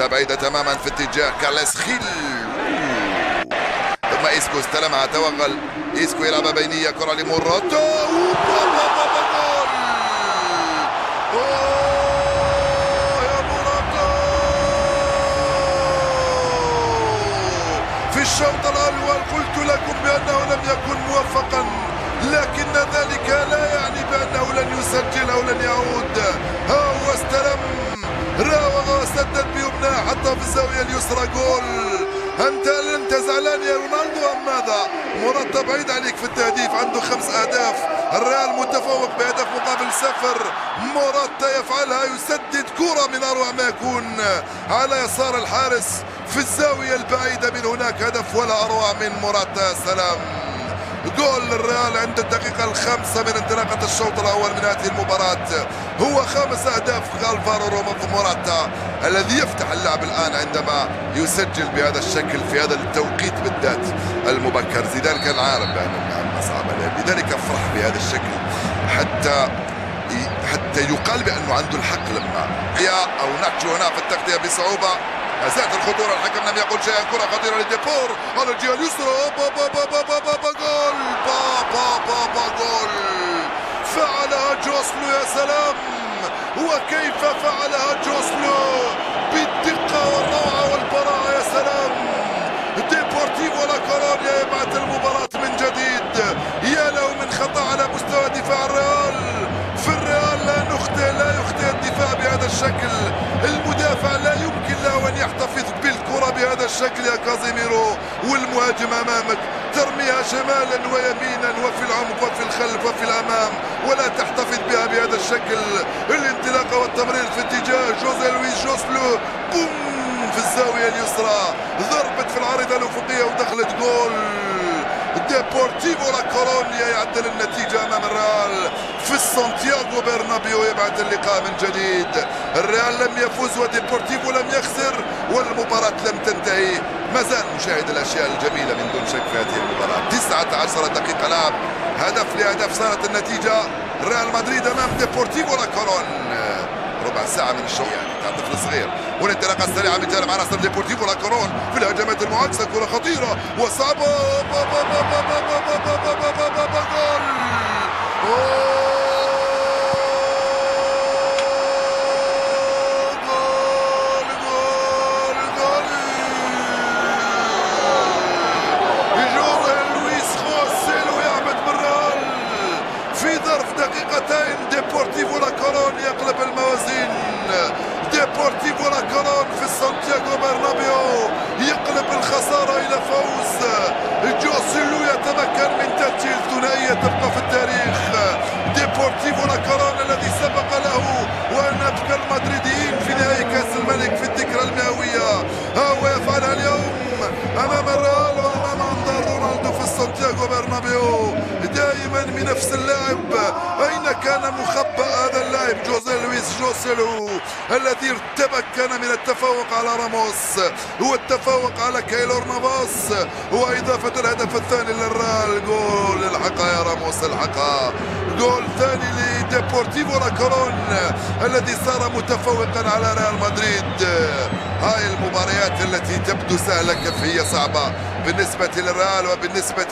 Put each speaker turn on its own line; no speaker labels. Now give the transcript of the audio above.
بعيدة تماما في اتجاه كارلس خيل، ثم إيسكو استلمها، توغل إيسكو يلعب بينية، كرة لموراتا، جول! يا موراتا في الشوط الأول قلت لكم بأنه لم يكن موفقا، لكن ذلك لا يعني بأنه لن يسجل أو لن يعود. ها هو استلم، راوغ وسدد بيمنى حتى في الزاوية اليسرى. جول! أنت زعلان يا رونالدو أم ماذا؟ موراتا بعيد عليك في التهديف، عنده 5 أهداف، الريال متفوق بهدف مقابل 0. موراتا يفعلها، يسدد كرة من أروع ما يكون على يسار الحارس في الزاوية البعيدة من هناك، هدف ولا أروع من موراتا. سلام! جول للريال عند الدقيقة 5 من انطلاقة الشوط الأول من هذه المباراة. هو 5 أهداف ألفارو موراتا الذي يفتح اللعب الآن عندما يسجل بهذا الشكل في هذا التوقيت بالذات المبكر. زيدان كان عارف بأن المهمة صعبة، لذلك فرح بهذا الشكل حتى يقال بأنه عنده الحق لما أو ناتشو هنا في التغطية بصعوبة. زادت الخطورة، الحكم لم يقل شيئا، كرة خطيرة لديبور على الجهة اليسرى، جول! جول! فعلها جوسلو، يا سلام! وكيف فعلها جوسلو بالدقة والروعة والبراعة، يا سلام! ديبورتيفو لا كورونيا يبعث المباراة من جديد. يا له من خطأ على مستوى دفاع الريال. في الريال لا يخطئ الدفاع بهذا الشكل، المدافع لا يمكن له أن يحتفظ بالكرة بهذا الشكل يا كازيميرو، والمهاجم أمامك ترميها شمالا ويمينا وفي العمق وفي الخلف وفي الأمام ولا تحتفظ بها بهذا الشكل. الانطلاقة والتمرير في اتجاه جوزيه لويس جوسلو، بوم في الزاوية اليسرى، ضربت في العارضة الأفقية ودخلت. جول! ديبورتيفو لا كورونيا يعدل النتيجة أمام الريال في سانتياغو برنابيو، يبعث اللقاء من جديد. الريال لم يفوز وديبورتيفو لم يخسر والمباراة لم تنتهي. ما زال نشاهد الأشياء الجميلة من دون شك في هذه المباراة. 19 دقيقة لعب، هدف لهدف صارت النتيجة. ريال مدريد أمام ديبورتيفو لا كورون، ربع ساعة من الشوط كان طفل صغير. والانطلاقة السريعة مثال مع نصر ديبورتيفو لا كورون في الهجمات المعاكسة، كرة خطيرة وصعبة، جول! دقيقتين ديبورتيفو لا كورون يقلب الموازين. ديبورتيفو لا كورون في سانتياغو برنابيو يقلب الخسارة إلى فوز. جوسيلو يتمكن من تسجيل ثنائية تبقى في التاريخ. ديبورتيفو لا كورون الذي سبق له وأن أبكى المدريديين في نهائي كأس الملك في الذكرى المئوية، ها هو يفعلها اليوم أمام الريال وأمام أنظار رونالدو في سانتياغو برنابيو. دائما من نفس اللاعب، أين كان مخبأ هذا اللاعب جوزيه لويس جوسيلو الذي تمكن من التفوق على راموس والتفوق على كايلور نافاس وإضافة الهدف الثاني للريال. جول! الحقها يا راموس، الحقها. جول ثاني لديبورتيفو لا كورون الذي صار متفوقا على ريال مدريد. هاي المباريات التي تبدو سهلة كيف هي صعبة بالنسبة للريال وبالنسبة